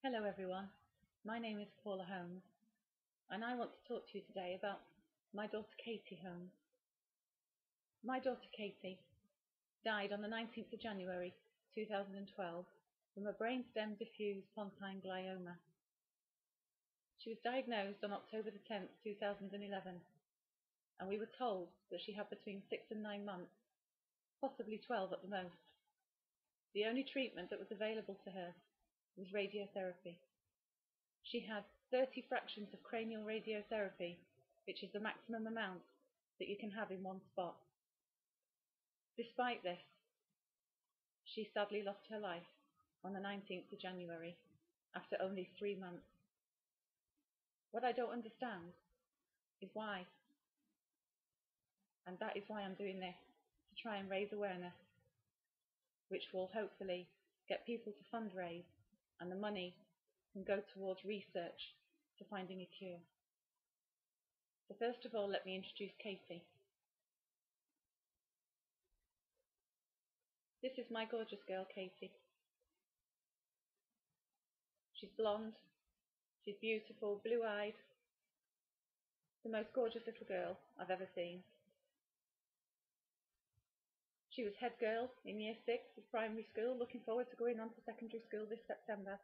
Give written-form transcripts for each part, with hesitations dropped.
Hello everyone, my name is Katy Holmes and I want to talk to you today about my daughter Katy Holmes. My daughter Katy died on the 19th of January 2012 from a brainstem diffuse pontine glioma. She was diagnosed on October the 10th, 2011 and we were told that she had between 6 and 9 months, possibly 12 at the most. The only treatment that was available to her was radiotherapy. She had 30 fractions of cranial radiotherapy, which is the maximum amount that you can have in one spot. Despite this, she sadly lost her life on the 19th of January after only 3 months. What I don't understand is why. And that is why I'm doing this, to try and raise awareness, which will hopefully get people to fundraise, and the money can go towards research to finding a cure. So first of all, let me introduce Katy. This is my gorgeous girl, Katy. She's blonde, she's beautiful, blue-eyed, the most gorgeous little girl I've ever seen. She was head girl in year 6 of primary school, looking forward to going on to secondary school this September.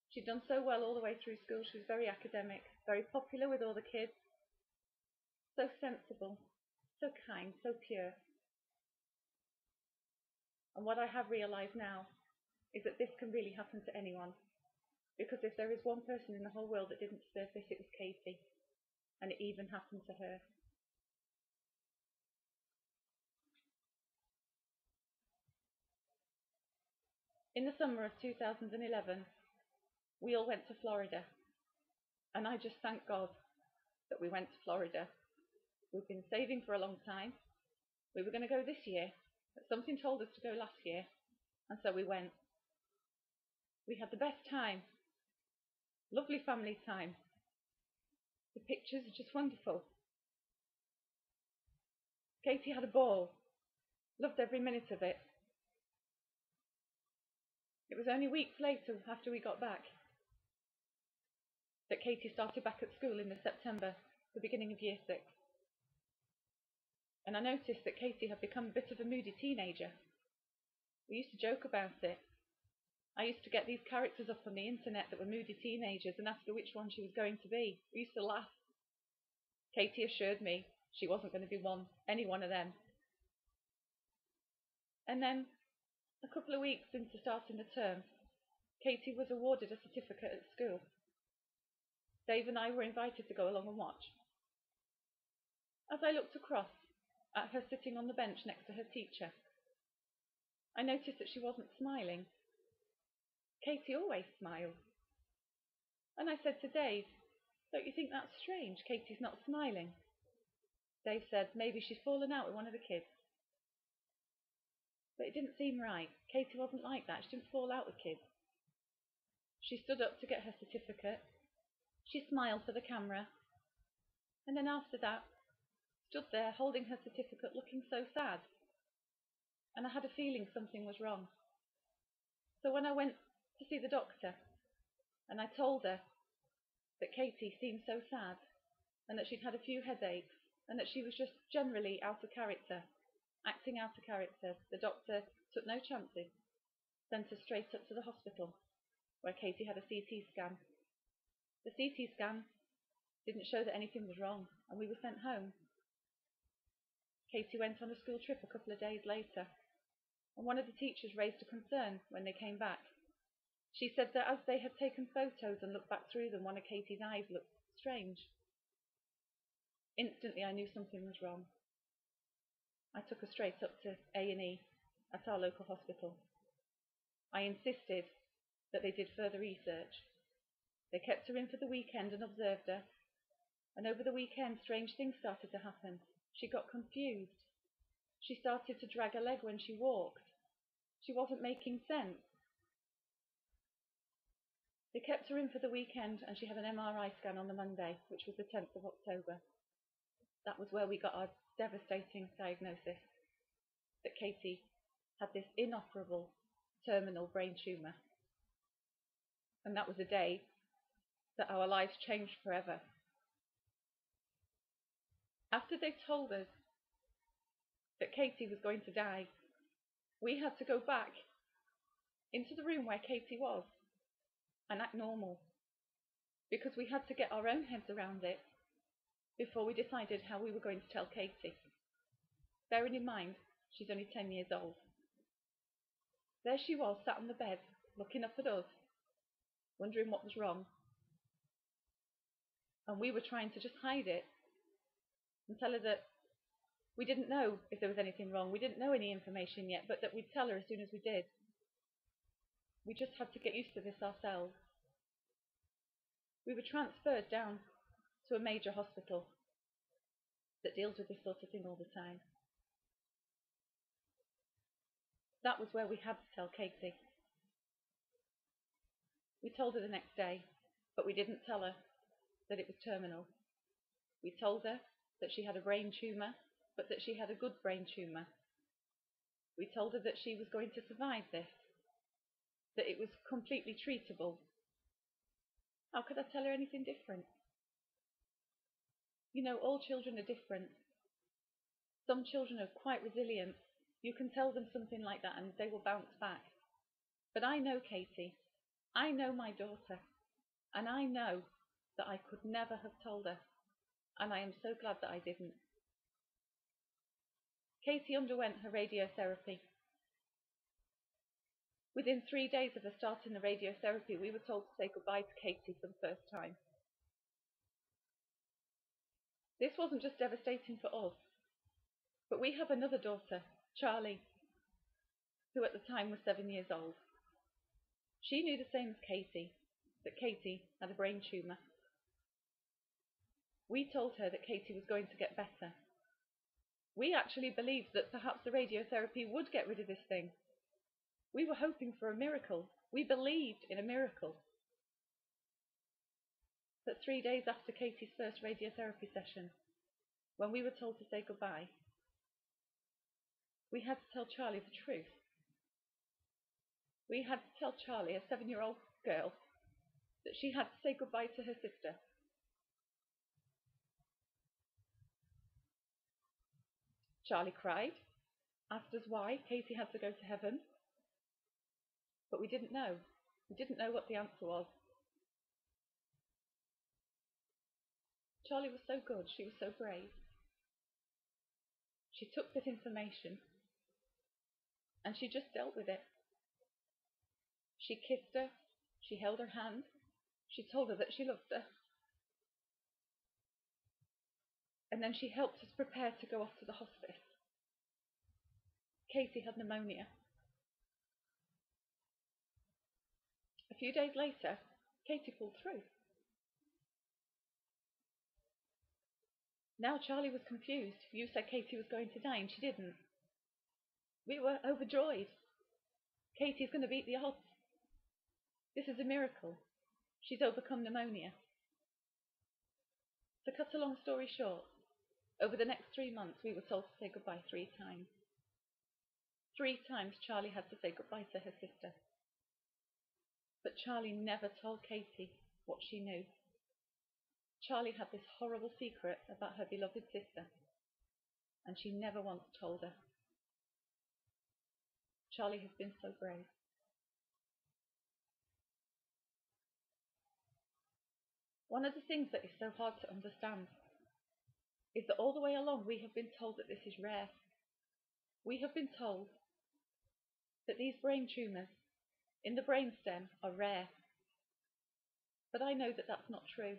She'd done so well all the way through school. She was very academic, very popular with all the kids, so sensible, so kind, so pure. And what I have realised now is that this can really happen to anyone, because if there is one person in the whole world that didn't deserve this, it was Katy, and it even happened to her. In the summer of 2011, we all went to Florida, and I just thank God that we went to Florida. We've been saving for a long time. We were going to go this year, but something told us to go last year, and so we went. We had the best time, lovely family time. The pictures are just wonderful. Katy had a ball, loved every minute of it. It was only weeks later, after we got back, that Katy started back at school in the September, the beginning of year 6. And I noticed that Katy had become a bit of a moody teenager. We used to joke about it. I used to get these characters up on the internet that were moody teenagers and ask her which one she was going to be. We used to laugh. Katy assured me she wasn't going to be any one of them. And then, a couple of weeks into starting the term, Katy was awarded a certificate at school. Dave and I were invited to go along and watch. As I looked across at her sitting on the bench next to her teacher, I noticed that she wasn't smiling. Katy always smiled. And I said to Dave, "Don't you think that's strange? Katy's not smiling." Dave said, "Maybe she's fallen out with one of the kids." But it didn't seem right. Katy wasn't like that. She didn't fall out with kids. She stood up to get her certificate. She smiled for the camera. And then after that, stood there holding her certificate, looking so sad. And I had a feeling something was wrong. So when I went to see the doctor, and I told her that Katy seemed so sad, and that she'd had a few headaches, and that she was just generally out of character, acting out of character, the doctor took no chances, sent her straight up to the hospital, where Katy had a CT scan. The CT scan didn't show that anything was wrong, and we were sent home. Katy went on a school trip a couple of days later, and one of the teachers raised a concern when they came back. She said that as they had taken photos and looked back through them, one of Katy's eyes looked strange. Instantly I knew something was wrong. I took her straight up to A&E at our local hospital. I insisted that they did further research. They kept her in for the weekend and observed her, and over the weekend strange things started to happen. She got confused. She started to drag her leg when she walked. She wasn't making sense. They kept her in for the weekend and she had an MRI scan on the Monday, which was the 10th of October. That was where we got our devastating diagnosis that Katy had this inoperable terminal brain tumour. And that was a day that our lives changed forever. After they told us that Katy was going to die, we had to go back into the room where Katy was and act normal, because we had to get our own heads around it before we decided how we were going to tell Katy. Bearing in mind, she's only 10 years old. There she was, sat on the bed, looking up at us, wondering what was wrong. And we were trying to just hide it and tell her that we didn't know if there was anything wrong. We didn't know any information yet, but that we'd tell her as soon as we did. We just had to get used to this ourselves. We were transferred down to a major hospital that deals with this sort of thing all the time. That was where we had to tell Katy. We told her the next day, but we didn't tell her that it was terminal. We told her that she had a brain tumour, but that she had a good brain tumour. We told her that she was going to survive this, that it was completely treatable. How could I tell her anything different? You know, all children are different. Some children are quite resilient. You can tell them something like that and they will bounce back. But I know Katy. I know my daughter. And I know that I could never have told her. And I am so glad that I didn't. Katy underwent her radiotherapy. Within 3 days of her starting the radiotherapy, we were told to say goodbye to Katy for the first time. This wasn't just devastating for us, but we have another daughter, Charlie, who at the time was 7 years old. She knew the same as Katy, that Katy had a brain tumour. We told her that Katy was going to get better. We actually believed that perhaps the radiotherapy would get rid of this thing. We were hoping for a miracle. We believed in a miracle. But 3 days after Katy's first radiotherapy session, when we were told to say goodbye, we had to tell Charlie the truth. We had to tell Charlie, a 7-year-old girl, that she had to say goodbye to her sister. Charlie cried, asked us why Katy had to go to heaven, but we didn't know. We didn't know what the answer was. Charlie was so good, she was so brave. She took this information and she just dealt with it. She kissed her, she held her hand, she told her that she loved her. And then she helped us prepare to go off to the hospice. Katy had pneumonia. A few days later, Katy pulled through. Now Charlie was confused. You said Katy was going to die and she didn't. We were overjoyed. Katy's going to beat the odds. This is a miracle. She's overcome pneumonia. To cut a long story short, over the next 3 months we were told to say goodbye 3 times. 3 times Charlie had to say goodbye to her sister. But Charlie never told Katy what she knew. Charlie had this horrible secret about her beloved sister, and she never once told her. Charlie has been so brave. One of the things that is so hard to understand is that all the way along we have been told that this is rare. We have been told that these brain tumours in the brainstem are rare. But I know that that's not true.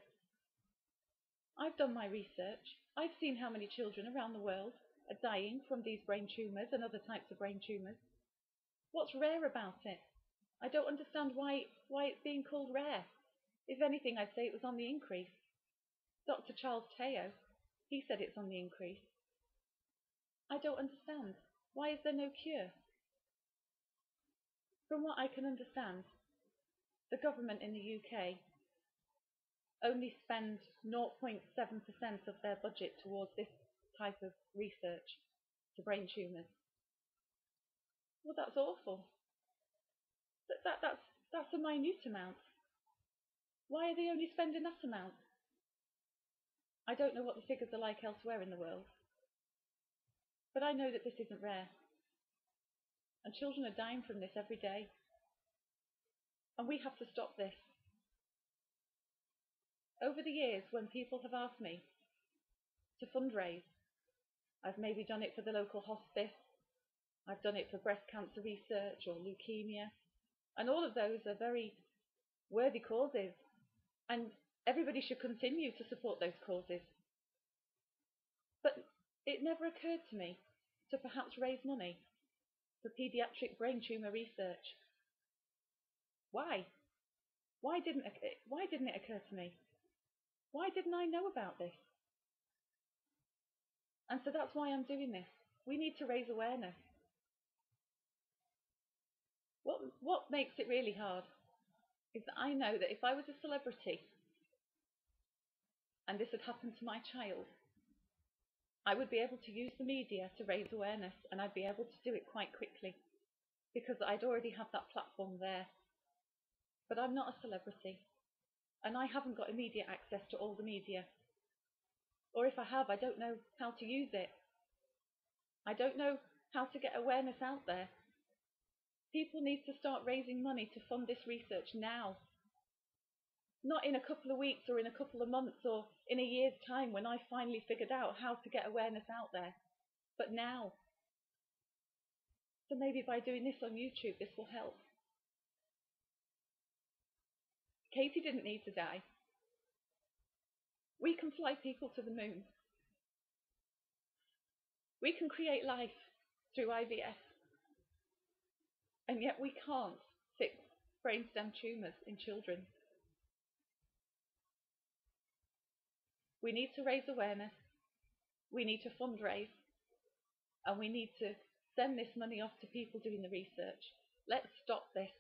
I've done my research. I've seen how many children around the world are dying from these brain tumours and other types of brain tumours. What's rare about it? I don't understand why it's being called rare. If anything, I'd say it was on the increase. Dr. Charles Teo, he said it's on the increase. I don't understand. Why is there no cure? From what I can understand, the government in the UK only spend 0.7% of their budget towards this type of research to brain tumours. Well, that's awful. That's a minute amount. Why are they only spending that amount? I don't know what the figures are like elsewhere in the world, but I know that this isn't rare. And children are dying from this every day. And we have to stop this. Over the years, when people have asked me to fundraise, I've maybe done it for the local hospice, I've done it for breast cancer research or leukemia, and all of those are very worthy causes, and everybody should continue to support those causes. But it never occurred to me to perhaps raise money for paediatric brain tumour research. Why? Why didn't it occur to me? Why didn't I know about this? And so that's why I'm doing this. We need to raise awareness. What makes it really hard is that I know that if I was a celebrity and this had happened to my child, I would be able to use the media to raise awareness, and I'd be able to do it quite quickly because I'd already have that platform there. But I'm not a celebrity, and I haven't got immediate access to all the media. Or if I have, I don't know how to use it. I don't know how to get awareness out there. People need to start raising money to fund this research now. Not in a couple of weeks or in a couple of months or in a year's time when I finally figured out how to get awareness out there, but now. So maybe by doing this on YouTube, this will help. Katy didn't need to die. We can fly people to the moon. We can create life through IVF. And yet we can't fix brainstem tumours in children. We need to raise awareness. We need to fundraise. And we need to send this money off to people doing the research. Let's stop this.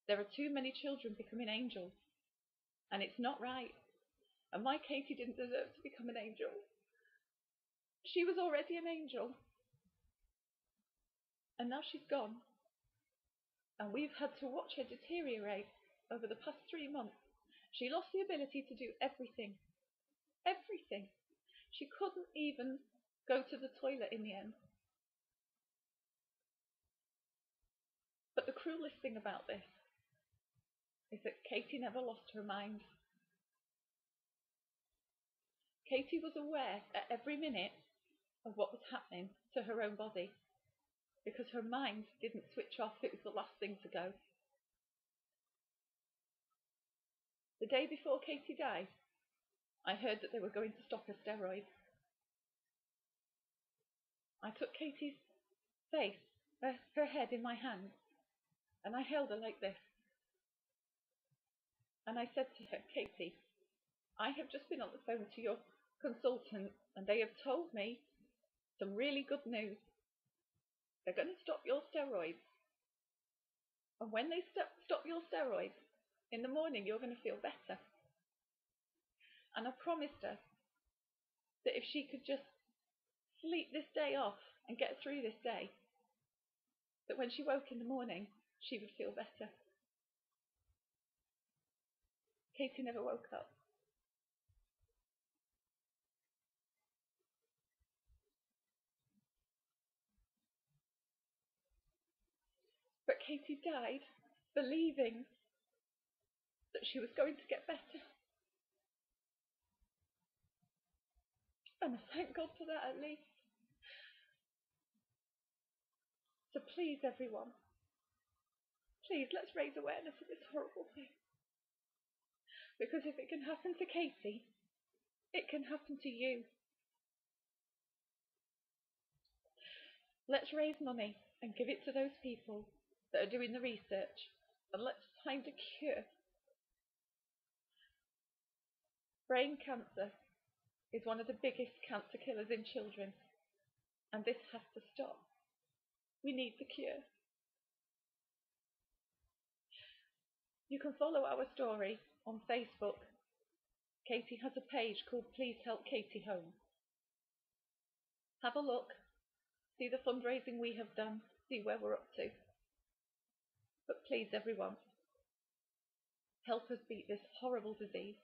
There are too many children becoming angels. And it's not right. And my Katy didn't deserve to become an angel. She was already an angel. And now she's gone. And we've had to watch her deteriorate over the past 3 months. She lost the ability to do everything. Everything. She couldn't even go to the toilet in the end. But the cruelest thing about this is that Katy never lost her mind. Katy was aware at every minute of what was happening to her own body because her mind didn't switch off. It was the last thing to go. The day before Katy died, I heard that they were going to stop her steroids. I took Katy's face, her head in my hand, and I held her like this. And I said to her, Katy, I have just been on the phone to your consultant and they have told me some really good news. They're going to stop your steroids. And when they stop your steroids, in the morning you're going to feel better. And I promised her that if she could just sleep this day off and get through this day, that when she woke in the morning, she would feel better. Katy never woke up. But Katy died believing that she was going to get better. And I thank God for that at least. So please, everyone, please, let's raise awareness of this horrible thing. Because if it can happen to Katy, it can happen to you. Let's raise money and give it to those people that are doing the research, and let's find a cure. Brain cancer is one of the biggest cancer killers in children, and this has to stop. We need the cure. You can follow our story on Facebook. Katy has a page called Please Help Katy Holmes. Have a look, see the fundraising we have done, see where we're up to. But please, everyone, Help us beat this horrible disease.